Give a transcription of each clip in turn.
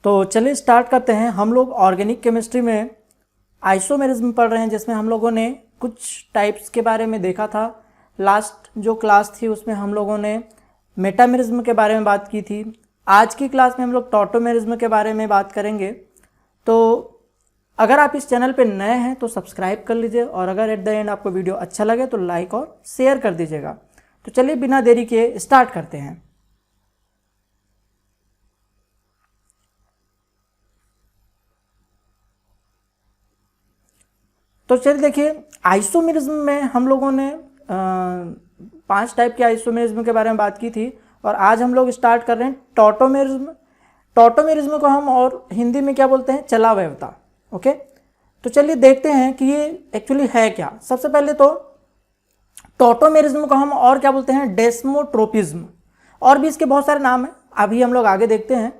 तो चलिए स्टार्ट करते हैं। हम लोग ऑर्गेनिक केमिस्ट्री में आइसोमेरिज्म पढ़ रहे हैं, जिसमें हम लोगों ने कुछ टाइप्स के बारे में देखा था। लास्ट जो क्लास थी उसमें हम लोगों ने मेटामेरिज्म के बारे में बात की थी। आज की क्लास में हम लोग टॉटोमेरिज्म के बारे में बात करेंगे। तो अगर आप इस चैनल पे नए हैं तो सब्सक्राइब कर लीजिए, और अगर एट द एंड आपको वीडियो अच्छा लगे तो लाइक और शेयर कर दीजिएगा। तो चलिए बिना देरी के स्टार्ट करते हैं। तो चलिए देखिए, आइसोमेरिज्म में हम लोगों ने 5 टाइप के आइसोमेरिज्म के बारे में बात की थी, और आज हम लोग स्टार्ट कर रहे हैं टॉटोमेरिज्म। टॉटोमेरिज्म को हम और हिंदी में क्या बोलते हैं? चलावयवता। ओके, तो चलिए देखते हैं कि ये एक्चुअली है क्या। सबसे पहले तो टॉटोमेरिज्म को हम और क्या बोलते हैं? डेस्मोट्रोपिज्म। और भी इसके बहुत सारे नाम हैं, अभी हम लोग आगे देखते हैं।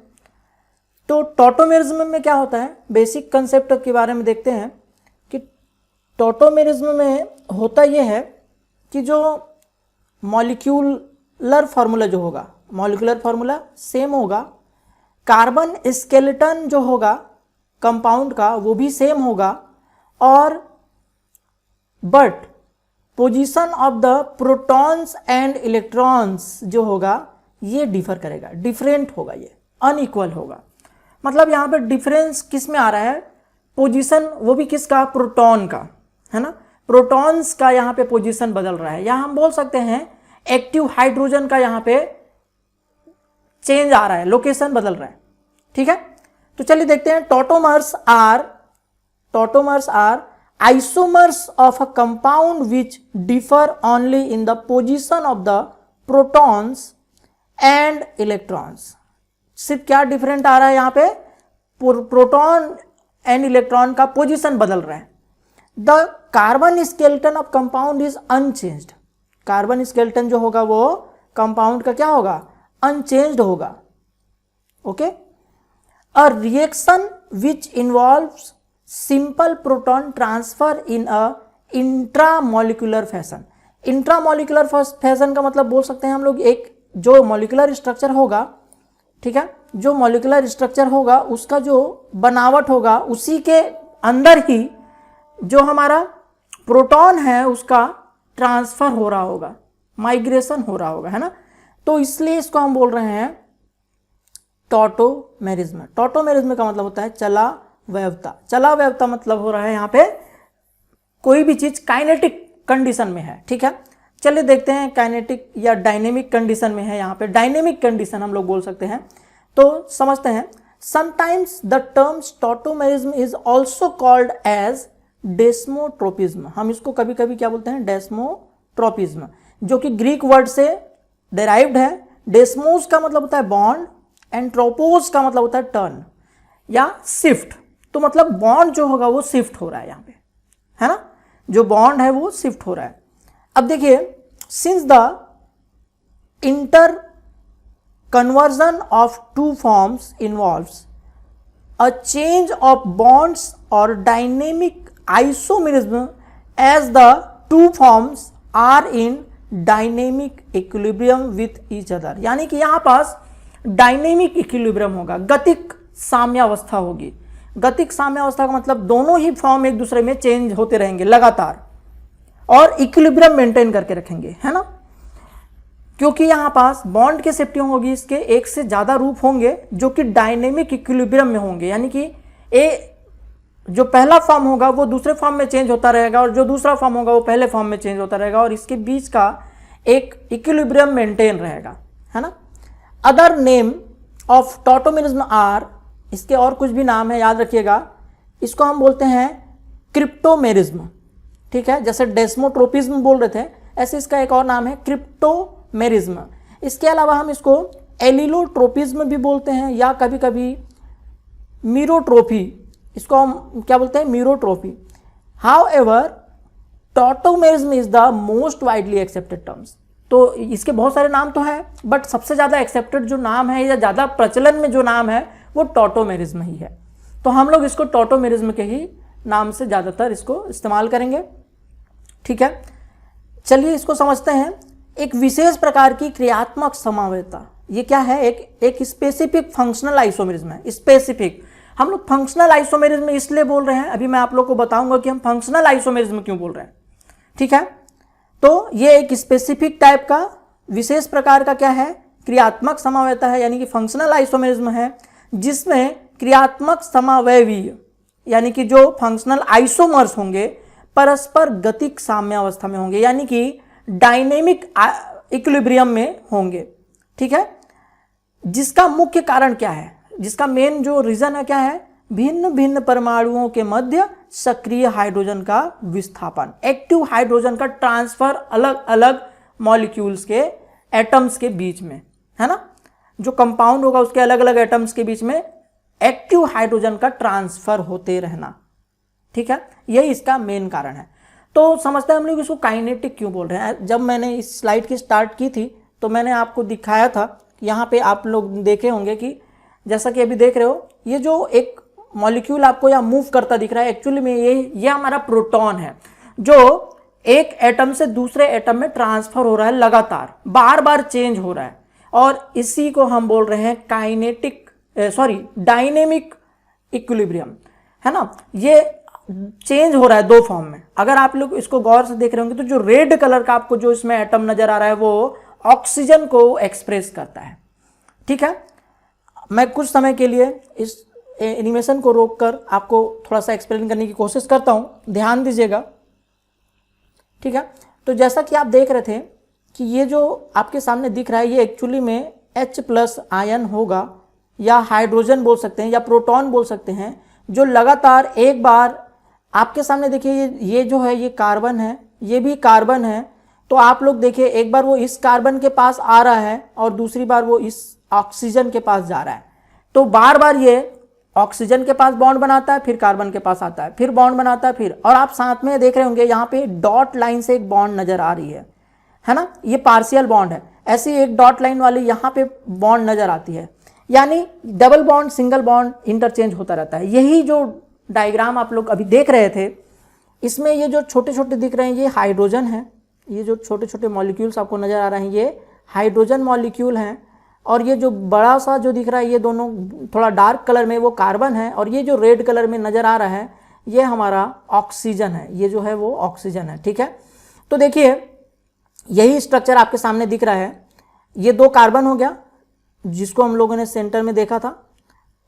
तो टॉटोमेरिज्म में क्या होता है, बेसिक कंसेप्ट के बारे में देखते हैं कि टॉटोमेरिज्म में होता यह है कि जो मॉलिक्यूलर फार्मूला जो होगा, मॉलिक्यूलर फार्मूला सेम होगा, कार्बन स्केलेटन जो होगा कंपाउंड का वो भी सेम होगा, और but position of the protons and electrons जो होगा ये डिफर करेगा, डिफरेंट होगा, ये अनइक्वल होगा। मतलब यहाँ पे डिफरेंस किस में आ रहा है? पोजीशन, वो भी किसका? प्रोटॉन का, है ना। प्रोटॉन्स का यहाँ पे पोजीशन बदल रहा है। यहाँ हम बोल सकते हैं एक्टिव हाइड्रोजन का यहाँ पे चेंज आ रहा है, लोकेशन बदल रहा है। ठीक है, तो चलिए देखते हैं। Tautomers are isomers of a compound which differ only in the position of the protons and electrons. सिर्फ क्या डिफरेंट आ रहा है यहाँ पे? प्रोटॉन एंड इलेक्ट्रॉन का पोजीशन बदल रहा है। The carbon skeleton of compound is unchanged. Carbon skeleton जो होगा वो कंपाउंड का क्या होगा? अनचेंज्ड होगा। Okay, a reaction which involves simple proton transfer in a intramolecular fashion. Intramolecular fashion का मतलब बोल सकते हैं हम लोग, एक जो मॉलिक्यूलर स्ट्रक्चर होगा, ठीक है, जो मॉलिक्यूलर स्ट्रक्चर होगा उसका जो बनावट होगा उसी के अंदर ही जो हमारा प्रोटॉन है उसका ट्रांसफर हो रहा होगा, माइग्रेशन हो रहा होगा, है ना। तो इसलिए इसको हम बोल रहे हैं टॉटोमेरिज्म। टॉटोमेरिज्म का मतलब होता है चलावयवता। चलावयवता मतलब हो रहा है यहाँ पे कोई भी चीज काइनेटिक कंडीशन में है। ठीक है, चलिए देखते हैं काइनेटिक या डायनेमिक कंडीशन में है। यहाँ पे डायनेमिक कंडीशन हम लोग बोल सकते हैं, तो समझते हैं। Sometimes the terms tautomerism is also called as desmotropism. हम इसको कभी कभी क्या बोलते हैं? डेस्मोट्रोपिज्म, जो कि ग्रीक वर्ड से डेराइव्ड है। डेस्मोस का मतलब होता है बॉन्ड, एंड ट्रोपोस का मतलब होता है टर्न या शिफ्ट। तो मतलब बॉन्ड जो होगा वो शिफ्ट हो रहा है यहाँ पे, है ना, जो बॉन्ड है वो शिफ्ट हो रहा है। अब देखिए, since the interconversion of two forms involves a change of bonds और dynamic isomerism as the two forms are in dynamic equilibrium with each other. यानी कि यहाँ पास डायनेमिक इक्विलिब्रियम होगा, गतिक साम्यावस्था होगी। गतिक साम्यावस्था का मतलब दोनों ही फॉर्म एक दूसरे में चेंज होते रहेंगे लगातार, और इक्विलिब्रियम मेंटेन करके रखेंगे, है ना। क्योंकि यहाँ पास बॉन्ड की शिफ्टिंग होगी, इसके एक से ज्यादा रूप होंगे जो कि डायनेमिक इक्विलिब्रियम में होंगे। यानी कि जो पहला फॉर्म होगा वो दूसरे फॉर्म में चेंज होता रहेगा, और जो दूसरा फॉर्म होगा वो पहले फॉर्म में चेंज होता रहेगा, और इसके बीच का एक इक्विलिब्रियम मेंटेन रहेगा, है ना। Other name of tautomerism are, इसके और कुछ भी नाम है, याद रखिएगा। इसको हम बोलते हैं क्रिप्टोमेरिज्म। ठीक है, जैसे डेस्मोट्रोपिज्म बोल रहे थे, ऐसे इसका एक और नाम है क्रिप्टोमेरिज्म। इसके अलावा हम इसको एलिलोट्रोपिज्म भी बोलते हैं, या कभी कभी मीरोट्रोफी, इसको हम क्या बोलते हैं? Merotropy. However tautomerism is the most widely accepted terms. तो इसके बहुत सारे नाम तो हैं, बट सबसे ज़्यादा एक्सेप्टेड जो नाम है या ज़्यादा प्रचलन में जो नाम है वो टॉटोमेरिज्म ही है। तो हम लोग इसको टॉटोमेरिज्म के ही नाम से ज़्यादातर इसको इस्तेमाल करेंगे। ठीक है, चलिए इसको समझते हैं। एक विशेष प्रकार की क्रियात्मक समावयवता, ये क्या है, एक स्पेसिफिक फंक्शनल आइसोमेरिज्म है। स्पेसिफिक, हम लोग फंक्शनल आइसोमेरिज्म इसलिए बोल रहे हैं, अभी मैं आप लोग को बताऊंगा कि हम फंक्शनल आइसोमेरिज्म क्यों बोल रहे हैं, ठीक है। तो ये एक स्पेसिफिक टाइप का विशेष प्रकार का क्या है, क्रियात्मक समावयवता है, यानी कि फंक्शनल आइसोमेरिज्म है, जिसमें क्रियात्मक समावयवी यानी कि जो फंक्शनल आइसोमर्स होंगे परस्पर गतिक साम्यावस्था में होंगे, यानी कि डायनेमिक इक्विलिब्रियम में होंगे, ठीक है। जिसका मुख्य कारण क्या है, जिसका मेन जो रीजन है क्या है, भिन्न भिन्न परमाणुओं के मध्य सक्रिय हाइड्रोजन का विस्थापन, एक्टिव हाइड्रोजन का ट्रांसफर अलग अलग मॉलिक्यूल्स के एटम्स के बीच में, है ना। जो कंपाउंड होगा उसके अलग अलग एटम्स के बीच में एक्टिव हाइड्रोजन का ट्रांसफर होते रहना, ठीक है। यही इसका मेन कारण है। तो समझते हैं हम लोग इसको काइनेटिक क्यों बोल रहे हैं। जब मैंने इस स्लाइड की स्टार्ट की थी तो मैंने आपको दिखाया था, यहाँ पे आप लोग देखे होंगे कि जैसा कि अभी देख रहे हो, ये जो एक मॉलिक्यूल आपको यहाँ मूव करता दिख रहा है, एक्चुअली में ये हमारा प्रोटॉन है, जो एक एटम से दूसरे एटम में ट्रांसफर हो रहा है, लगातार बार बार चेंज हो रहा है, और इसी को हम बोल रहे हैं डायनेमिक इक्विलिब्रियम, है ना। ये चेंज हो रहा है दो फॉर्म में। अगर आप लोग इसको गौर से देख रहे होंगे तो जो रेड कलर का आपको जो इसमें एटम नजर आ रहा है वो ऑक्सीजन को एक्सप्रेस करता है, ठीक है। मैं कुछ समय के लिए इस एनिमेशन को रोककर आपको थोड़ा सा एक्सप्लेन करने की कोशिश करता हूं, ध्यान दीजिएगा, ठीक है। तो जैसा कि आप देख रहे थे कि ये जो आपके सामने दिख रहा है ये एक्चुअली में H+ आयन होगा, या हाइड्रोजन बोल सकते हैं, या प्रोटॉन बोल सकते हैं, जो लगातार एक बार आपके सामने देखिए ये जो है ये कार्बन है, ये भी कार्बन है। तो आप लोग देखिए एक बार वो इस कार्बन के पास आ रहा है और दूसरी बार वो इस ऑक्सीजन के पास जा रहा है। तो बार बार ये ऑक्सीजन के पास बॉन्ड बनाता है, फिर कार्बन के पास आता है, फिर बॉन्ड बनाता है, फिर, और आप साथ में देख रहे होंगे यहाँ पे डॉट लाइन से एक बॉन्ड नजर आ रही है ना, ये पार्शियल बॉन्ड है। ऐसी एक डॉट लाइन वाली यहाँ पे बॉन्ड नजर आती है, यानी double bond single bond interchange होता रहता है। यही जो डायग्राम आप लोग अभी देख रहे थे, इसमें ये जो छोटे छोटे दिख रहे हैं ये हाइड्रोजन है, ये जो छोटे छोटे मॉलिक्यूल्स आपको नजर आ रहे हैं ये हाइड्रोजन मॉलिक्यूल हैं, और ये जो बड़ा सा जो दिख रहा है ये दोनों थोड़ा डार्क कलर में वो कार्बन है, और ये जो रेड कलर में नजर आ रहा है ये हमारा ऑक्सीजन है, ये जो है वो ऑक्सीजन है, ठीक है। तो देखिए यही स्ट्रक्चर आपके सामने दिख रहा है, ये 2 कार्बन हो गया जिसको हम लोगों ने सेंटर में देखा था,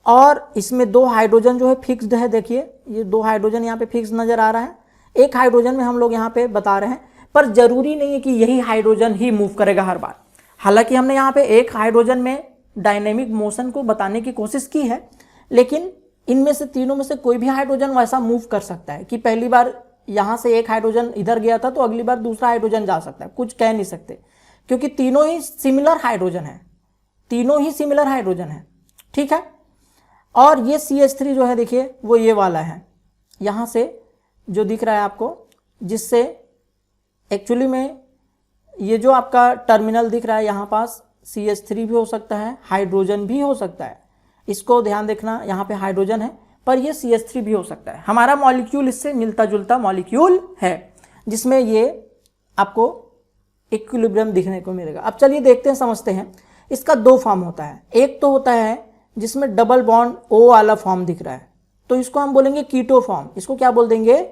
और इसमें 2 हाइड्रोजन जो है फिक्स्ड है। देखिए ये 2 हाइड्रोजन यहाँ पे फिक्स नजर आ रहा है, एक हाइड्रोजन में हम लोग यहाँ पे बता रहे हैं, पर जरूरी नहीं है कि यही हाइड्रोजन ही मूव करेगा हर बार। हालांकि हमने यहाँ पे एक हाइड्रोजन में डायनेमिक मोशन को बताने की कोशिश की है, लेकिन इनमें से तीनों में से कोई भी हाइड्रोजन वैसा मूव कर सकता है कि पहली बार यहाँ से एक हाइड्रोजन इधर गया था तो अगली बार दूसरा हाइड्रोजन जा सकता है, कुछ कह नहीं सकते, क्योंकि तीनों ही सिमिलर हाइड्रोजन है, तीनों ही सिमिलर हाइड्रोजन है, ठीक है। और ये CH3 जो है देखिए वो ये वाला है, यहाँ से जो दिख रहा है आपको, जिससे एक्चुअली में ये जो आपका टर्मिनल दिख रहा है यहाँ पास CH3 भी हो सकता है, हाइड्रोजन भी हो सकता है, इसको ध्यान देखना, यहाँ पे हाइड्रोजन है पर ये CH3 भी हो सकता है। हमारा मॉलिक्यूल इससे मिलता जुलता मॉलिक्यूल है जिसमें ये आपको इक्विलिब्रियम दिखने को मिलेगा। अब चलिए देखते हैं, समझते हैं। इसका 2 फॉर्म होता है, एक तो होता है जिसमें डबल बॉन्ड O वाला फॉर्म दिख रहा है, तो इसको हम बोलेंगे कीटो फॉर्म। इसको क्या बोल देंगे?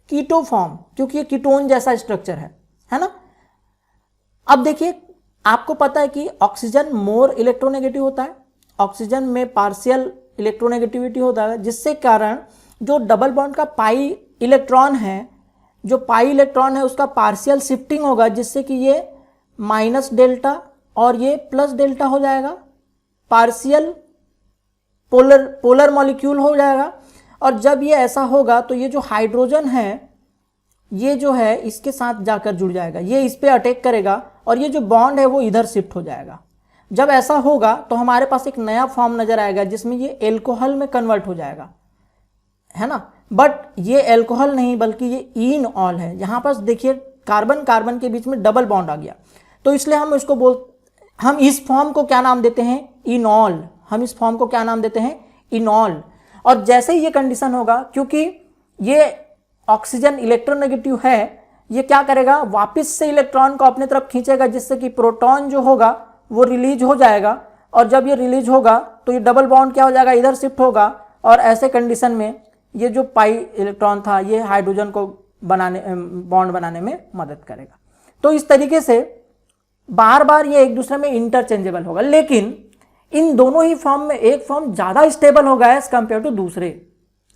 कीटो फॉर्म, क्योंकि ये कीटोन जैसा स्ट्रक्चर है ना। अब देखिए आपको पता है कि ऑक्सीजन मोर इलेक्ट्रोनेगेटिव होता है, ऑक्सीजन में पार्शियल इलेक्ट्रोनेगेटिविटी होता है, जिससे कारण जो डबल बॉन्ड का पाई इलेक्ट्रॉन है, जो पाई इलेक्ट्रॉन है उसका पार्शियल शिफ्टिंग होगा, जिससे कि ये -डेल्टा और ये +डेल्टा हो जाएगा, पार्शियल पोलर मॉलिक्यूल हो जाएगा। और जब ये ऐसा होगा तो ये जो हाइड्रोजन है ये जो है इसके साथ जाकर जुड़ जाएगा, ये इस पे अटैक करेगा और ये जो बॉन्ड है वो इधर शिफ्ट हो जाएगा। जब ऐसा होगा तो हमारे पास एक नया फॉर्म नजर आएगा जिसमें ये एल्कोहल में कन्वर्ट हो जाएगा, है ना। बट ये एल्कोहल नहीं बल्कि ये इनऑल है। यहाँ पास देखिए कार्बन कार्बन के बीच में डबल बॉन्ड आ गया, तो इसलिए हम इस फॉर्म को क्या नाम देते हैं? इनॉल। हम इस फॉर्म को क्या नाम देते हैं? इनॉल। और जैसे ही ये कंडीशन होगा, क्योंकि ये ऑक्सीजन इलेक्ट्रोनेगेटिव है, ये क्या करेगा? वापस से इलेक्ट्रॉन को अपने तरफ खींचेगा, जिससे कि प्रोटॉन जो होगा वो रिलीज हो जाएगा और जब ये रिलीज होगा तो ये डबल बॉन्ड क्या हो जाएगा, इधर शिफ्ट होगा, और ऐसे कंडीशन में ये जो पाई इलेक्ट्रॉन था ये हाइड्रोजन को बॉन्ड बनाने में मदद करेगा। तो इस तरीके से बार बार ये एक दूसरे में इंटरचेंजेबल होगा, लेकिन इन दोनों ही फॉर्म में एक फॉर्म ज़्यादा स्टेबल होगा एज कंपेयर टू दूसरे,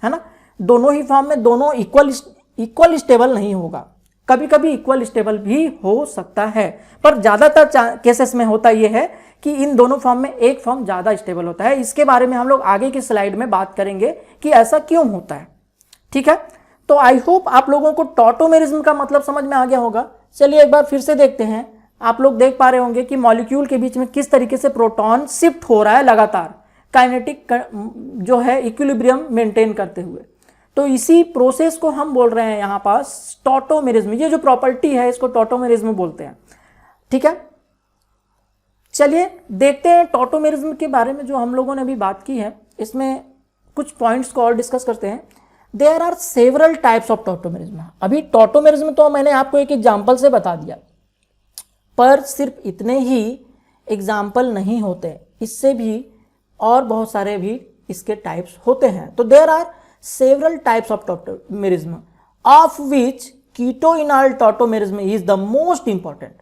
है ना। दोनों ही फॉर्म में दोनों इक्वल स्टेबल नहीं होगा, कभी कभी इक्वल स्टेबल भी हो सकता है, पर ज़्यादातर केसेस में होता यह है कि इन दोनों फॉर्म में एक फॉर्म ज़्यादा स्टेबल होता है। इसके बारे में हम लोग आगे की स्लाइड में बात करेंगे कि ऐसा क्यों होता है, ठीक है। तो आई होप आप लोगों को टॉटोमेरिज्म का मतलब समझ में आ गया होगा। चलिए एक बार फिर से देखते हैं। आप लोग देख पा रहे होंगे कि मॉलिक्यूल के बीच में किस तरीके से प्रोटॉन शिफ्ट हो रहा है लगातार, काइनेटिक जो है इक्विलिब्रियम मेंटेन करते हुए। तो इसी प्रोसेस को हम बोल रहे हैं यहाँ पास टॉटोमेरिज्म। ये जो प्रॉपर्टी है इसको टॉटोमेरिज्म बोलते हैं, ठीक है। चलिए देखते हैं टॉटोमेरिज्म के बारे में जो हम लोगों ने अभी बात की है, इसमें कुछ पॉइंट्स को और डिस्कस करते हैं। There are several types of tautomerism. अभी टॉटोमेरिज्म तो मैंने आपको एक एग्जाम्पल से बता दिया, पर सिर्फ इतने ही एग्जाम्पल नहीं होते, इससे भी और बहुत सारे भी इसके टाइप्स होते हैं। तो there are several types of tautomerism of which keto enol tautomerism is the most important.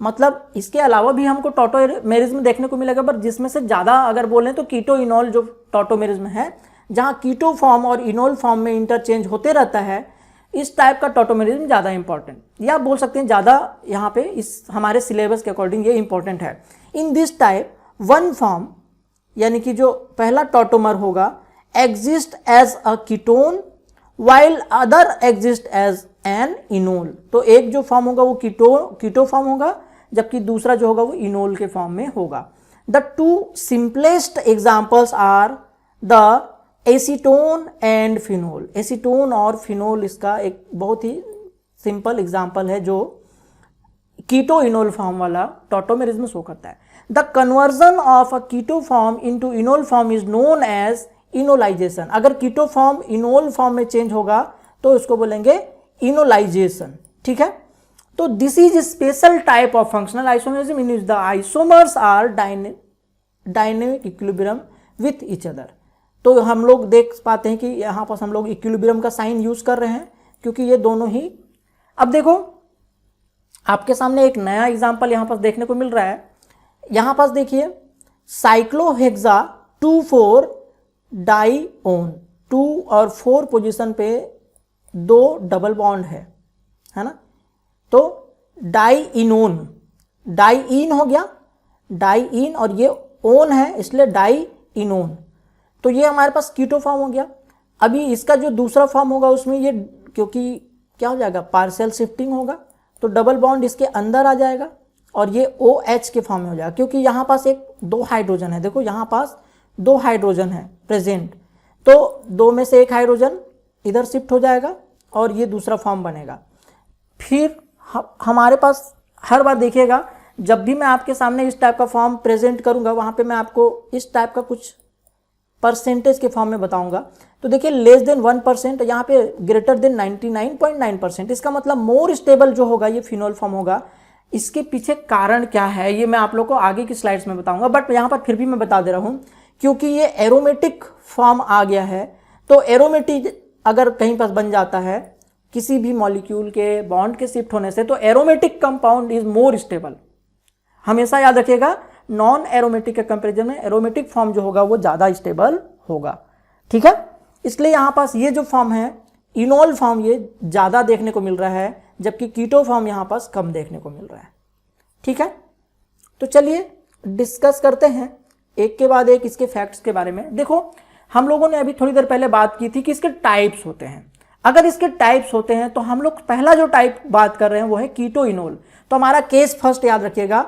मतलब इसके अलावा भी हमको टॉटोमेरिज्म देखने को मिलेगा, पर जिसमें से ज़्यादा अगर बोलें तो कीटोइनॉल जो टॉटोमेरिज्म है, जहाँ कीटो फॉर्म और इनोल फॉर्म में इंटरचेंज होते रहता है, इस टाइप का टॉटोमेरिज्म ज़्यादा इंपॉर्टेंट, या बोल सकते हैं ज़्यादा यहाँ पे इस हमारे सिलेबस के अकॉर्डिंग ये इंपॉर्टेंट है। In this type one form, यानी कि जो पहला टॉटोमर होगा, exist as a ketone while other exist as an enol. तो एक जो फॉर्म होगा वो कीटो फॉर्म होगा, जबकि दूसरा जो होगा वो इनोल के फॉर्म में होगा। The two simplest examples are the acetone and phenol. Acetone और फिनोल इसका एक बहुत ही सिंपल एग्जाम्पल है जो कीटो इनोल फॉर्म वाला टॉटोमेरिज्म शो करता है। The conversion of a keto form into enol form is known as enolization. अगर कीटो फॉर्म इनोल फॉर्म में चेंज होगा तो इसको बोलेंगे इनोलाइजेशन, ठीक है। तो this is special type of functional isomerism in which the isomers are dynamic equilibrium with each other. तो हम लोग देख पाते हैं कि यहाँ पर हम लोग इक्विलिब्रियम का साइन यूज कर रहे हैं, क्योंकि ये दोनों ही। अब देखो आपके सामने एक नया एग्जाम्पल यहाँ पर देखने को मिल रहा है। यहाँ पास देखिए साइक्लोहेक्सा 2,4 डाईओन, 2 और 4 पोजीशन पे 2 डबल बॉन्ड है ना। तो डाईइनोन, डाईइन हो गया, डाईइन, और ये ओन है इसलिए डाईइनोन। तो ये हमारे पास कीटो फॉर्म हो गया। अभी इसका जो दूसरा फॉर्म होगा उसमें ये, क्योंकि क्या हो जाएगा, पार्शियल शिफ्टिंग होगा, तो डबल बॉन्ड इसके अंदर आ जाएगा और ये OH के फॉर्म में हो जाएगा, क्योंकि यहाँ पास एक 2 हाइड्रोजन है। देखो यहाँ पास 2 हाइड्रोजन है प्रेजेंट, तो 2 में से 1 हाइड्रोजन इधर शिफ्ट हो जाएगा और ये दूसरा फॉर्म बनेगा। फिर हमारे पास हर बार देखिएगा जब भी मैं आपके सामने इस टाइप का फॉर्म प्रेजेंट करूँगा, वहाँ पर मैं आपको इस टाइप का कुछ परसेंटेज के फॉर्म में बताऊंगा। तो देखिए लेस देन 1%, यहाँ पे ग्रेटर देन 99.9%। इसका मतलब मोर स्टेबल जो होगा ये फिनोल फॉर्म होगा। इसके पीछे कारण क्या है ये मैं आप लोग को आगे की स्लाइड्स में बताऊंगा, बट यहाँ पर फिर भी मैं बता दे रहा हूँ, क्योंकि ये एरोमेटिक फॉर्म आ गया है। तो एरोमेटिक अगर कहीं पर बन जाता है किसी भी मॉलिक्यूल के बॉन्ड के शिफ्ट होने से, तो aromatic compound is more stable. हमेशा याद रखिएगा, नॉन एरोमेटिक के कंपेरिजन में एरोमेटिक फॉर्म जो होगा वो ज़्यादा स्टेबल होगा, ठीक है। इसलिए यहाँ पास ये जो फॉर्म है इनोल फॉर्म, ये ज़्यादा देखने को मिल रहा है, जबकि कीटो फॉर्म यहाँ पास कम देखने को मिल रहा है, ठीक है। तो चलिए डिस्कस करते हैं एक के बाद एक इसके फैक्ट्स के बारे में। देखो हम लोगों ने अभी थोड़ी देर पहले बात की थी कि इसके टाइप्स होते हैं। अगर इसके टाइप्स होते हैं तो हम लोग पहला जो टाइप बात कर रहे हैं वो है कीटो इनोल। तो हमारा केस फर्स्ट याद रखिएगा,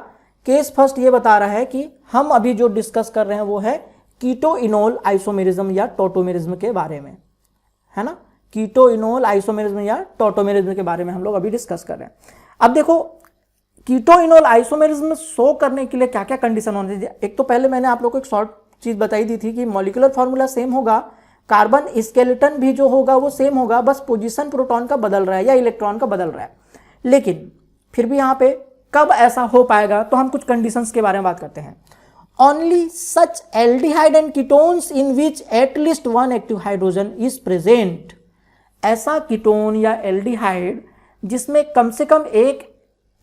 केस फर्स्ट ये बता रहा है कि हम अभी जो डिस्कस कर रहे हैं वो है कीटो इनोल आइसोमेरिज्म या टॉटोमेरिज्म के बारे में, है ना। कीटो इनोल आइसोमेरिज्म या टॉटोमेरिज्म के बारे में हम लोग अभी डिस्कस कर रहे हैं। अब देखो कीटो इनोल आइसोमेरिज्म शो करने के लिए क्या क्या कंडीशन होनी चाहिए। एक तो पहले मैंने आप लोग को एक शॉर्ट चीज बताई दी थी कि मॉलिक्यूलर फॉर्मूला सेम होगा, कार्बन स्केलेटन भी जो होगा वो सेम होगा, बस पोजीशन प्रोटॉन का बदल रहा है या इलेक्ट्रॉन का बदल रहा है। लेकिन फिर भी यहाँ पे कब ऐसा हो पाएगा, तो हम कुछ कंडीशंस के बारे में बात करते हैं। only such aldehyde and ketones in which at least one active hydrogen is present. ऐसा कीटोन या एल्डिहाइड जिसमें कम से कम एक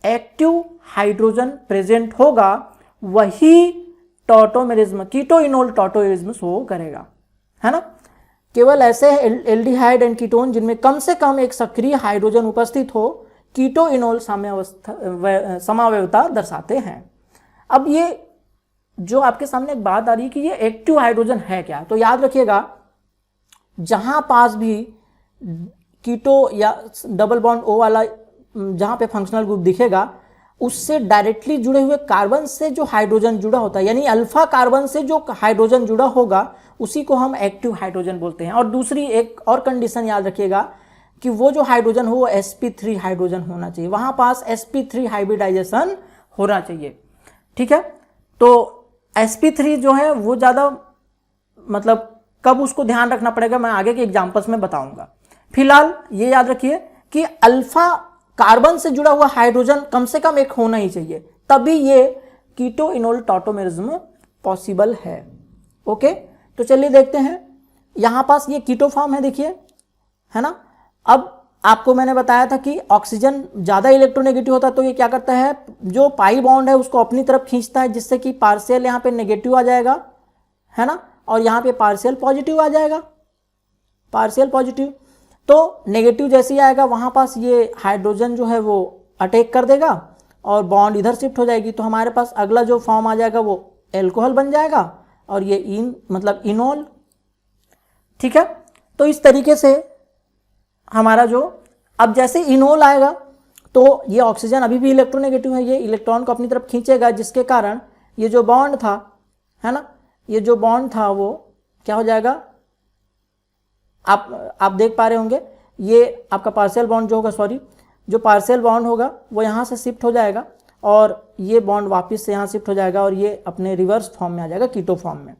एक्टिव हाइड्रोजन प्रेजेंट होगा, वही टॉटोमेरिज्म, कीटोइनोल टॉटोमेरिज्म शो करेगा, है ना। केवल ऐसे एल्डिहाइड एंड कीटोन जिनमें कम से कम एक सक्रिय हाइड्रोजन उपस्थित हो, कीटोइनोल समावयवता दर्शाते हैं। अब ये जो आपके सामने एक बात आ रही है कि ये एक्टिव हाइड्रोजन है क्या, तो याद रखिएगा जहां पास भी कीटो या डबल बॉन्ड ओ वाला जहां पे फंक्शनल ग्रुप दिखेगा, उससे डायरेक्टली जुड़े हुए कार्बन से जो हाइड्रोजन जुड़ा होता है, यानी अल्फा कार्बन से जो हाइड्रोजन जुड़ा होगा उसी को हम एक्टिव हाइड्रोजन बोलते हैं। और दूसरी एक और कंडीशन याद रखिएगा कि वो जो हाइड्रोजन हो वो sp3 हाइड्रोजन होना चाहिए, वहां पास sp3 हाइब्रिडाइजेशन होना चाहिए, ठीक है। तो sp3 जो है वो ज़्यादा मतलब कब उसको ध्यान रखना पड़ेगा मैं आगे के एग्जाम्पल्स में बताऊंगा। फिलहाल ये याद रखिए कि अल्फा कार्बन से जुड़ा हुआ हाइड्रोजन कम से कम एक होना ही चाहिए, तभी ये कीटोइनोल टॉटोमेरिज्म पॉसिबल है। ओके, तो चलिए देखते हैं। यहां पास ये कीटो फॉर्म है, देखिए, है ना। अब आपको मैंने बताया था कि ऑक्सीजन ज़्यादा इलेक्ट्रोनेगेटिव होता है तो ये क्या करता है, जो पाई बॉन्ड है उसको अपनी तरफ खींचता है, जिससे कि पार्शियल यहाँ पे नेगेटिव आ जाएगा, है ना, और यहाँ पे पार्शियल पॉजिटिव आ जाएगा, पार्शियल पॉजिटिव। तो नेगेटिव जैसे ही आएगा वहाँ पास ये हाइड्रोजन जो है वो अटैक कर देगा और बॉन्ड इधर शिफ्ट हो जाएगी, तो हमारे पास अगला जो फॉर्म आ जाएगा वो एल्कोहल बन जाएगा और ये मतलब इनोल, ठीक है। तो इस तरीके से हमारा जो अब जैसे इनोल आएगा तो ये ऑक्सीजन अभी भी इलेक्ट्रोनेगेटिव है, ये इलेक्ट्रॉन को अपनी तरफ खींचेगा, जिसके कारण ये जो बॉन्ड था, है ना, ये जो बॉन्ड था वो क्या हो जाएगा, आप देख पा रहे होंगे, ये आपका पार्शियल बॉन्ड जो होगा, सॉरी, जो पार्शियल बॉन्ड होगा वो यहाँ से शिफ्ट हो जाएगा और ये बॉन्ड वापस से यहाँ शिफ्ट हो जाएगा और ये अपने रिवर्स फॉर्म में आ जाएगा, कीटो फॉर्म में।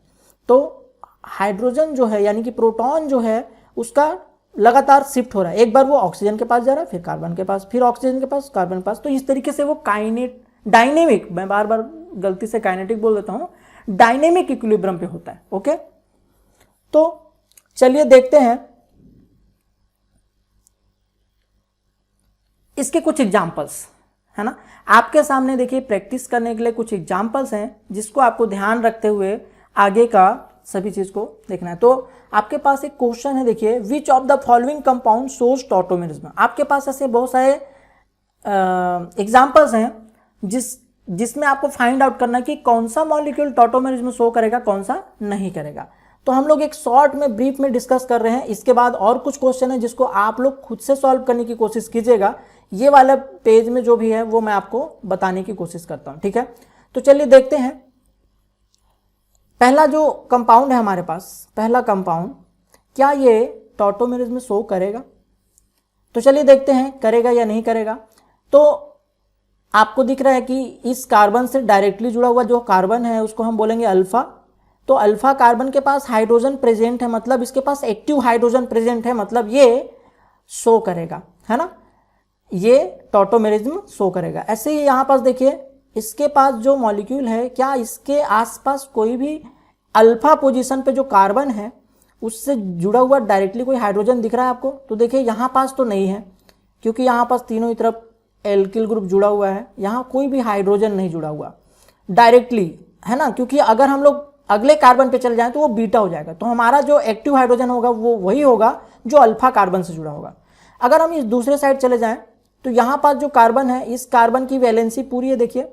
तो हाइड्रोजन जो है यानी कि प्रोटॉन जो है उसका लगातार शिफ्ट हो रहा है, एक बार वो ऑक्सीजन के पास जा रहा है, फिर कार्बन के पास, फिर ऑक्सीजन के पास, कार्बन के पास। तो इस तरीके से वो डायनेमिक, मैं बार बार गलती से काइनेटिक बोल देता हूँ, डायनेमिक इक्विलिब्रियम पे होता है। ओके, तो चलिए देखते हैं इसके कुछ एग्जाम्पल्स, है ना। आपके सामने देखिए प्रैक्टिस करने के लिए कुछ एग्जाम्पल्स हैं जिसको आपको ध्यान रखते हुए आगे का सभी चीज को देखना है। तो आपके पास एक क्वेश्चन है, देखिए, which of the following compound shows tautomerism. आपके पास ऐसे बहुत सारे एग्जाम्पल्स हैं जिसमें आपको फाइंड आउट करना है कि कौन सा मॉलिक्यूल टॉटोमेरिज्म शो करेगा, कौन सा नहीं करेगा। तो हम लोग एक शॉर्ट में ब्रीफ में डिस्कस कर रहे हैं, इसके बाद और कुछ क्वेश्चन है जिसको आप लोग खुद से सॉल्व करने की कोशिश कीजिएगा। ये वाला पेज में जो भी है वो मैं आपको बताने की कोशिश करता हूं, ठीक है। तो चलिए देखते हैं। पहला जो कंपाउंड है हमारे पास, पहला कंपाउंड, क्या ये टॉटोमेरिज्म शो करेगा? तो चलिए देखते हैं करेगा या नहीं करेगा। तो आपको दिख रहा है कि इस कार्बन से डायरेक्टली जुड़ा हुआ जो कार्बन है उसको हम बोलेंगे अल्फा। तो अल्फा कार्बन के पास हाइड्रोजन प्रेजेंट है, मतलब इसके पास एक्टिव हाइड्रोजन प्रेजेंट है, मतलब ये शो करेगा, है ना, ये टॉटोमेरिज्म शो करेगा। ऐसे ही यहाँ पास देखिए, इसके पास जो मॉलिक्यूल है, क्या इसके आसपास कोई भी अल्फा पोजीशन पे जो कार्बन है उससे जुड़ा हुआ डायरेक्टली कोई हाइड्रोजन दिख रहा है आपको? तो देखिए यहाँ पास तो नहीं है, क्योंकि यहाँ पास तीनों ही तरफ एल्किल ग्रुप जुड़ा हुआ है, यहाँ कोई भी हाइड्रोजन नहीं जुड़ा हुआ डायरेक्टली, है ना। क्योंकि अगर हम लोग अगले कार्बन पे चले जाएं तो वो बीटा हो जाएगा, तो हमारा जो एक्टिव हाइड्रोजन होगा वो वही होगा जो अल्फा कार्बन से जुड़ा होगा। अगर हम इस दूसरे साइड चले जाएं तो यहाँ पास जो कार्बन है, इस कार्बन की वैलेंसी पूरी है, देखिए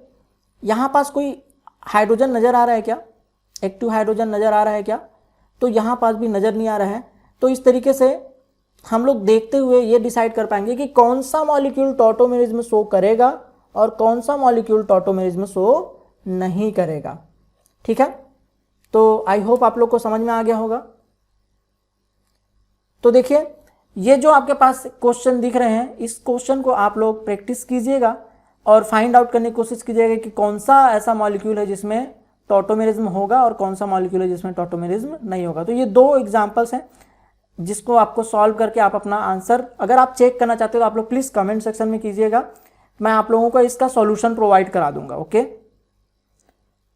यहाँ पास कोई हाइड्रोजन नजर आ रहा है क्या, एक्टिव हाइड्रोजन नजर आ रहा है क्या? तो यहाँ पास भी नजर नहीं आ रहा है। तो इस तरीके से हम लोग देखते हुए ये डिसाइड कर पाएंगे कि कौन सा मॉलिक्यूल टॉटोमेरिज्म शो करेगा और कौन सा मॉलिक्यूल टॉटोमेरिज्म शो नहीं करेगा, ठीक है। तो आई होप आप लोग को समझ में आ गया होगा। तो देखिए, ये जो आपके पास क्वेश्चन दिख रहे हैं, इस क्वेश्चन को आप लोग प्रैक्टिस कीजिएगा और फाइंड आउट करने की कोशिश कीजिएगा कि कौन सा ऐसा मॉलिक्यूल है जिसमें टॉटोमेरिज्म होगा और कौन सा मॉलिक्यूल है जिसमें टॉटोमेरिज्म नहीं होगा। तो ये दो एग्जांपल्स हैं जिसको आपको सॉल्व करके आप अपना आंसर अगर आप चेक करना चाहते हो तो आप लोग प्लीज़ कमेंट सेक्शन में कीजिएगा, मैं आप लोगों को इसका सॉल्यूशन प्रोवाइड करा दूंगा। ओके,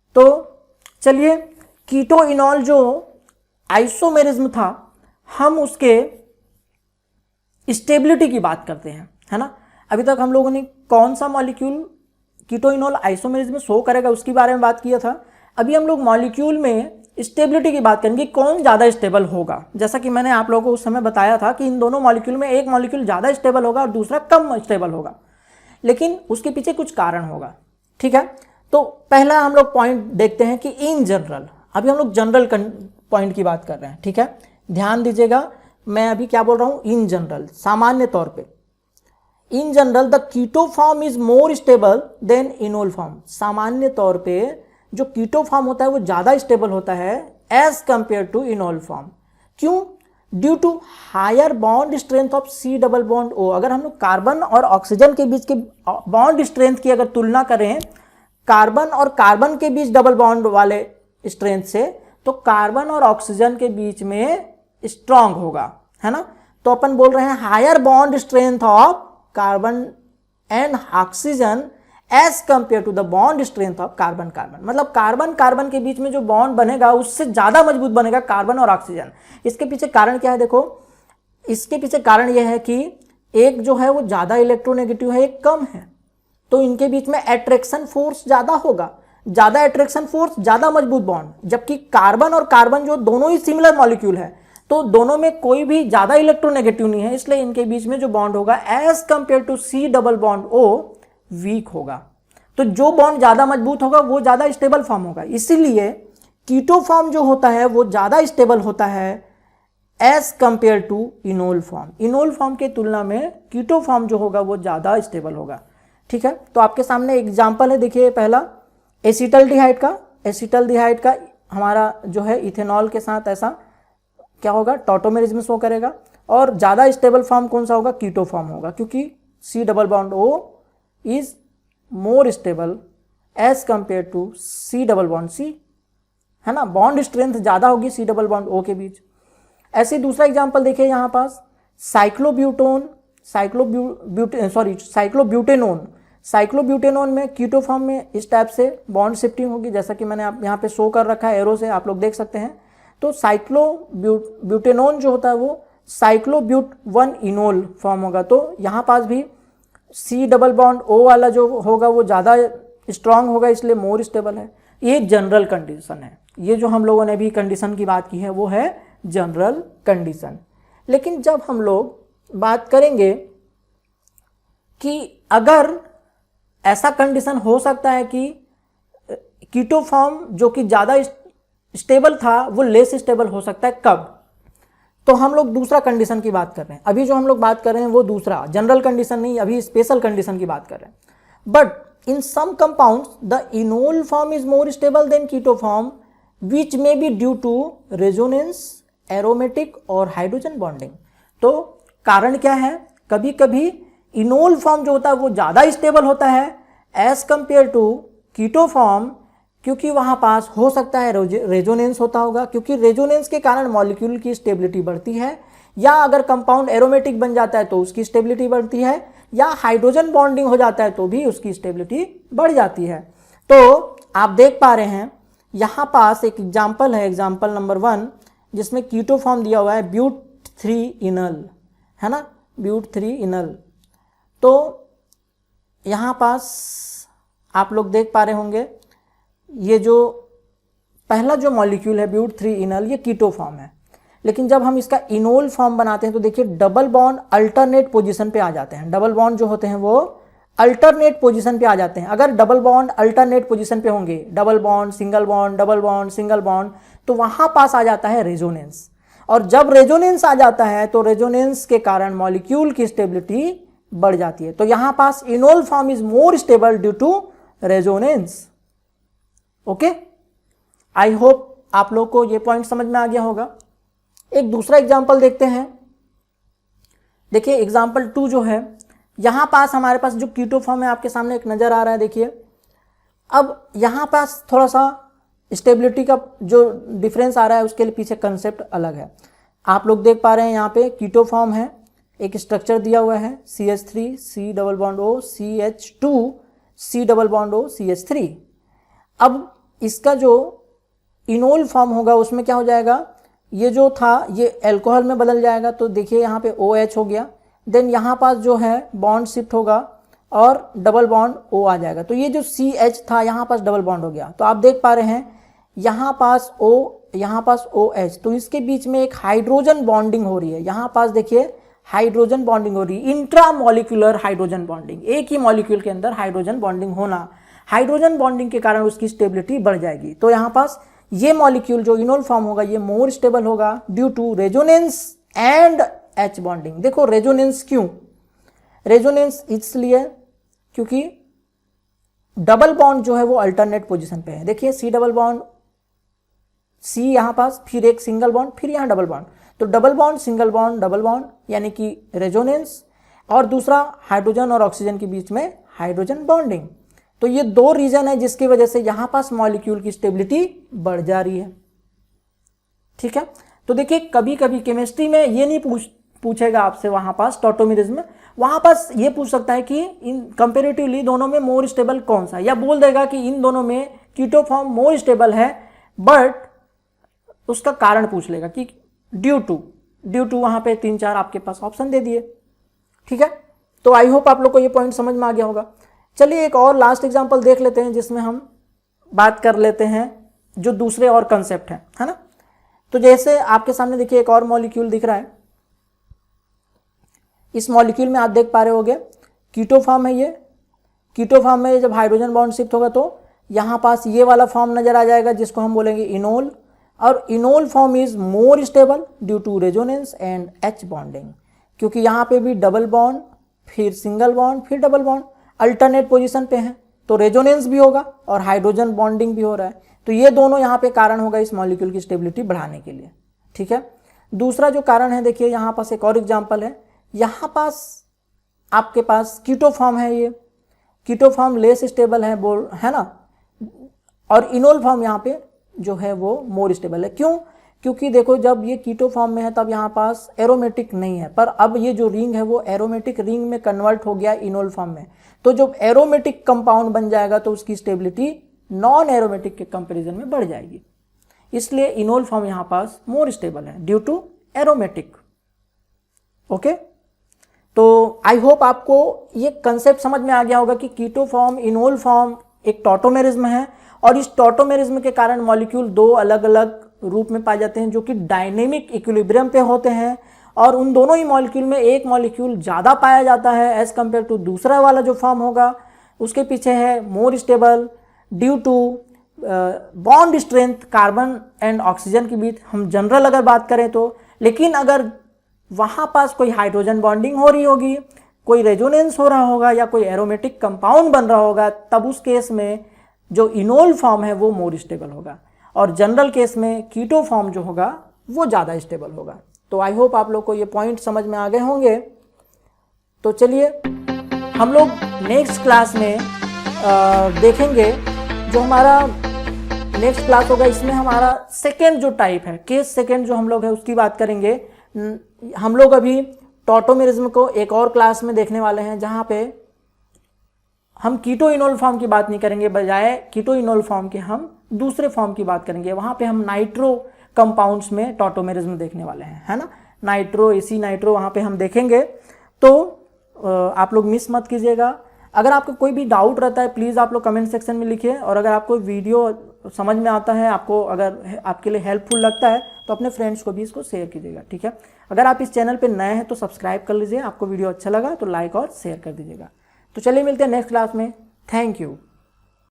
तो चलिए कीटोइनॉल जो आइसोमेरिज्म था, हम उसके स्टेबिलिटी की बात करते हैं, है ना। अभी तक हम लोगों ने कौन सा मॉलिक्यूल कीटोइनॉल आइसोमेरिज्म शो करेगा उसके बारे में बात किया था। अभी हम लोग मॉलिक्यूल में स्टेबिलिटी की बात करेंगे, कौन ज़्यादा स्टेबल होगा। जैसा कि मैंने आप लोगों को उस समय बताया था कि इन दोनों मॉलिक्यूल में एक मॉलिक्यूल ज़्यादा स्टेबल होगा और दूसरा कम स्टेबल होगा, लेकिन उसके पीछे कुछ कारण होगा, ठीक है। तो पहला हम लोग पॉइंट देखते हैं कि इन जनरल, अभी हम लोग जनरल पॉइंट की बात कर रहे हैं, ठीक है। ध्यान दीजिएगा, मैं अभी क्या बोल रहा हूँ, इन जनरल, सामान्य तौर पे। In general the keto form is more stable than enol form. सामान्य तौर पे जो कीटो फॉर्म होता है वो ज़्यादा स्टेबल होता है as compare to enol form. क्यों? Due to higher bond strength of C double bond O। अगर हम लोग कार्बन और ऑक्सीजन के बीच के बॉन्ड स्ट्रेंथ की अगर तुलना करें कार्बन और कार्बन के बीच डबल बॉन्ड वाले स्ट्रेंथ से, तो कार्बन और ऑक्सीजन के बीच में स्ट्रांग होगा, है ना। तो अपन बोल रहे हैं higher bond strength of carbon and oxygen as compare to the bond strength of carbon carbon. मतलब कार्बन कार्बन के बीच में जो बॉन्ड बनेगा उससे ज्यादा मजबूत बनेगा कार्बन और ऑक्सीजन। इसके पीछे कारण क्या है? देखो, इसके पीछे कारण यह है कि एक जो है वो ज्यादा इलेक्ट्रोनेगेटिव है, एक कम है, तो इनके बीच में अट्रैक्शन फोर्स ज्यादा होगा। ज्यादा अट्रैक्शन फोर्स, ज्यादा मजबूत बॉन्ड। जबकि कार्बन और कार्बन जो दोनों ही सिमिलर मॉलिक्यूल है, तो दोनों में कोई भी ज्यादा इलेक्ट्रोनेगेटिव नहीं है, इसलिए इनके बीच में जो बॉन्ड होगा as compare to C double bond O weak होगा। तो जो बॉन्ड ज्यादा मजबूत होगा वो ज्यादा स्टेबल फॉर्म होगा। इसीलिए कीटो फॉर्म जो होता है वो ज्यादा स्टेबल होता है as compare to enol form. Enol form के तुलना में कीटो फॉर्म जो होगा वो ज्यादा स्टेबल होगा, ठीक है। तो आपके सामने एग्जाम्पल है, देखिए पहला एसिटल्डिहाइड का। एसिटल्डिहाइड का हमारा जो है इथेनॉल के साथ ऐसा क्या होगा, टॉटोमेरिज्म शो करेगा। और ज्यादा स्टेबल फॉर्म कौन सा होगा? कीटो फॉर्म होगा, क्योंकि C double bond O is more stable as compare to C double bond C, है ना। बॉन्ड स्ट्रेंथ ज्यादा होगी C डबल बॉन्ड O के बीच। ऐसे दूसरा एग्जांपल देखिए यहाँ पास, साइक्लोब्यूटेनोन। साइक्लोब्यूटेनोन में कीटो फॉर्म में इस टाइप से बॉन्ड शिफ्टिंग होगी, जैसा कि मैंने आप यहाँ पे शो कर रखा है एरो से, आप लोग देख सकते हैं। तो साइक्लोब्यूटेनोन जो होता है वो साइक्लोब्यूट 1 इनोल फॉर्म होगा। तो यहाँ पास भी C डबल बॉन्ड O वाला जो होगा वो ज़्यादा स्ट्रांग होगा, इसलिए मोर स्टेबल है। ये जनरल कंडीशन है। ये जो हम लोगों ने भी कंडीशन की बात की है वो है जनरल कंडीशन। लेकिन जब हम लोग बात करेंगे कि अगर ऐसा कंडीशन हो सकता है कि कीटो फॉर्म जो कि ज़्यादा स्टेबल था वो लेस स्टेबल हो सकता है, कब? तो हम लोग दूसरा कंडीशन की बात कर रहे हैं। अभी जो हम लोग बात कर रहे हैं वो दूसरा, जनरल कंडीशन नहीं, अभी स्पेशल कंडीशन की बात कर रहे हैं। But in some compounds the enol form is more stable than keto form which may be due to resonance, aromatic और हाइड्रोजन बॉन्डिंग। तो कारण क्या है? कभी कभी इनोल फॉर्म जो होता है वो ज़्यादा स्टेबल होता है as compare to keto form, क्योंकि वहाँ पास हो सकता है रेजोनेंस होता होगा, क्योंकि रेजोनेंस के कारण मॉलिक्यूल की स्टेबिलिटी बढ़ती है, या अगर कंपाउंड एरोमेटिक बन जाता है तो उसकी स्टेबिलिटी बढ़ती है, या हाइड्रोजन बॉन्डिंग हो जाता है तो भी उसकी स्टेबिलिटी बढ़ जाती है। तो आप देख पा रहे हैं यहाँ पास एक एग्जाम्पल है, एग्जाम्पल नंबर 1, जिसमें कीटो फॉर्म दिया हुआ है ब्यूट 3 इनल, है ना, ब्यूट 3 इनल। तो यहाँ पास आप लोग देख पा रहे होंगे ये जो पहला जो मॉलिक्यूल है ब्यूट 3 इनल, ये कीटो फॉर्म है। लेकिन जब हम इसका इनोल फॉर्म बनाते हैं तो देखिए डबल बॉन्ड अल्टरनेट पोजीशन पे आ जाते हैं। डबल बॉन्ड जो होते हैं वो अल्टरनेट पोजीशन पे आ जाते हैं। अगर डबल बॉन्ड अल्टरनेट पोजीशन पे होंगे, double bond single bond, double bond single bond, तो वहां पास आ जाता है रेजोनेंस। और जब रेजोनेंस आ जाता है तो रेजोनेंस के कारण मॉलिक्यूल की स्टेबिलिटी बढ़ जाती है। तो यहां पास enol form is more stable due to resonance. Okay, I hope आप लोग को ये पॉइंट समझ में आ गया होगा। एक दूसरा एग्जांपल देखते हैं। देखिए एग्जांपल 2 जो है, यहां पास हमारे पास जो कीटो फॉर्म है आपके सामने एक नजर आ रहा है। देखिए अब यहां पास थोड़ा सा स्टेबिलिटी का जो डिफरेंस आ रहा है उसके लिए पीछे कंसेप्ट अलग है। आप लोग देख पा रहे हैं यहाँ पे कीटो फॉर्म है, एक स्ट्रक्चर दिया हुआ है CH3 C double bond O CH2 C double bond O CH3। अब इसका जो इनोल फॉर्म होगा उसमें क्या हो जाएगा, ये जो था ये एल्कोहल में बदल जाएगा। तो देखिए यहाँ पे OH हो गया, देन यहाँ पास जो है बॉन्ड शिफ्ट होगा और डबल बॉन्ड O आ जाएगा। तो ये जो CH था यहाँ पास डबल बॉन्ड हो गया। तो आप देख पा रहे हैं यहाँ पास O, यहाँ पास OH, तो इसके बीच में एक हाइड्रोजन बॉन्डिंग हो रही है। यहाँ पास देखिए हाइड्रोजन बॉन्डिंग हो रही है, इंट्रामॉलिक्यूलर हाइड्रोजन बॉन्डिंग, एक ही मॉलिक्यूल के अंदर हाइड्रोजन बॉन्डिंग होना। हाइड्रोजन बॉन्डिंग के कारण उसकी स्टेबिलिटी बढ़ जाएगी। तो यहाँ पास ये मॉलिक्यूल जो इनोल फॉर्म होगा ये मोर स्टेबल होगा due to resonance and H bonding. देखो रेजोनेंस क्यों, रेजोनेंस इसलिए क्योंकि डबल बॉन्ड जो है वो अल्टरनेट पोजीशन पे है। देखिए C डबल बॉन्ड, C यहाँ पास, फिर एक सिंगल बॉन्ड, फिर यहाँ डबल बॉन्ड। तो double bond single bond double bond यानी कि रेजोनेंस, और दूसरा हाइड्रोजन और ऑक्सीजन के बीच में हाइड्रोजन बॉन्डिंग। तो ये दो रीजन है जिसकी वजह से यहाँ पास मॉलिक्यूल की स्टेबिलिटी बढ़ जा रही है। ठीक है, तो देखिए कभी कभी केमिस्ट्री में ये नहीं पूछेगा आपसे वहां पास टॉटोमेरिज्म, वहां पास ये पूछ सकता है कि इन कंपेरेटिवली दोनों में मोर स्टेबल कौन सा, या बोल देगा कि इन दोनों में कीटो फॉर्म मोर स्टेबल है, बट उसका कारण पूछ लेगा कि ड्यू टू वहां पे 3-4 आपके पास ऑप्शन दे दिए। ठीक है, तो आई होप आप लोग को ये पॉइंट समझ में आ गया होगा। चलिए एक और लास्ट एग्जांपल देख लेते हैं जिसमें हम बात कर लेते हैं जो दूसरे और कंसेप्ट है ना। तो जैसे आपके सामने देखिए एक और मॉलिक्यूल दिख रहा है, इस मॉलिक्यूल में आप देख पा रहे होगे कीटो फॉर्म है। ये कीटो फॉर्म में जब हाइड्रोजन बॉन्ड शिफ्ट होगा तो यहाँ पास ये वाला फॉर्म नजर आ जाएगा जिसको हम बोलेंगे इनोल, और enol form is more stable due to resonance and H bonding, क्योंकि यहाँ पे भी डबल बॉन्ड, फिर सिंगल बॉन्ड, फिर डबल बॉन्ड अल्टरनेट पोजीशन पे है, तो रेजोनेंस भी होगा और हाइड्रोजन बॉन्डिंग भी हो रहा है। तो ये दोनों यहाँ पे कारण होगा इस मॉलिक्यूल की स्टेबिलिटी बढ़ाने के लिए। ठीक है, दूसरा जो कारण है देखिए यहाँ पास एक और एग्जाम्पल है, यहाँ पास आपके पास कीटो फॉर्म है, ये कीटो फॉर्म लेस स्टेबल है ना, और इनोल फॉर्म यहाँ पे जो है वो मोर स्टेबल है। क्यों, क्योंकि देखो जब ये कीटो फॉर्म में है तब यहाँ पास एरोमेटिक नहीं है, पर अब ये जो रिंग है वो एरोमेटिक रिंग में कन्वर्ट हो गया इनोल फॉर्म में। तो जब एरोमेटिक कंपाउंड बन जाएगा तो उसकी स्टेबिलिटी नॉन एरोमेटिक के कंपैरिजन में बढ़ जाएगी, इसलिए इनोल फॉर्म यहाँ पास मोर स्टेबल है ड्यू टू एरोमेटिक। ओके, तो आई होप आपको ये कंसेप्ट समझ में आ गया होगा कि कीटो फॉर्म, इनोल फॉर्म एक टॉटोमेरिज्म है, और इस टॉटोमेरिज्म के कारण मॉलिक्यूल दो अलग अलग रूप में पाए जाते हैं जो कि डायनेमिक इक्विलिब्रियम पे होते हैं, और उन दोनों ही मॉलिक्यूल में एक मॉलिक्यूल ज़्यादा पाया जाता है एज कम्पेयर टू दूसरा वाला जो फॉर्म होगा, उसके पीछे है more stable due to bond strength carbon and oxygen के बीच, हम जनरल अगर बात करें तो। लेकिन अगर वहाँ पास कोई हाइड्रोजन बॉन्डिंग हो रही होगी, कोई रेजोनेंस हो रहा होगा, या कोई एरोमेटिक कंपाउंड बन रहा होगा, तब उस केस में जो इनोल फॉर्म है वो मोर स्टेबल होगा, और जनरल केस में कीटो फॉर्म जो होगा वो ज़्यादा स्टेबल होगा। तो आई होप आप लोग को ये पॉइंट समझ में आ गए होंगे। तो चलिए हम लोग नेक्स्ट क्लास में देखेंगे, जो हमारा नेक्स्ट क्लास होगा इसमें हमारा सेकेंड जो टाइप है, केस सेकेंड जो हम लोग है उसकी बात करेंगे। हम लोग अभी टॉटोमेरिज्म को एक और क्लास में देखने वाले हैं जहाँ पे हम कीटो इनोल फॉर्म की बात नहीं करेंगे, बजाय कीटो इनोल फॉर्म के हम दूसरे फॉर्म की बात करेंगे। वहाँ पे हम नाइट्रो कंपाउंड्स में टॉटोमेरिज्म देखने वाले हैं, है ना, नाइट्रो, एसी नाइट्रो वहाँ पे हम देखेंगे। तो आप लोग मिस मत कीजिएगा। अगर आपको कोई भी डाउट रहता है प्लीज़ आप लोग कमेंट सेक्शन में लिखिए, और अगर आपको वीडियो समझ में आता है, आपको अगर आपके लिए हेल्पफुल लगता है तो अपने फ्रेंड्स को भी इसको शेयर कीजिएगा। ठीक है, अगर आप इस चैनल पे नए हैं तो सब्सक्राइब कर लीजिए, आपको वीडियो अच्छा लगा तो लाइक और शेयर कर दीजिएगा। तो चलिए मिलते हैं नेक्स्ट क्लास में। Thank you.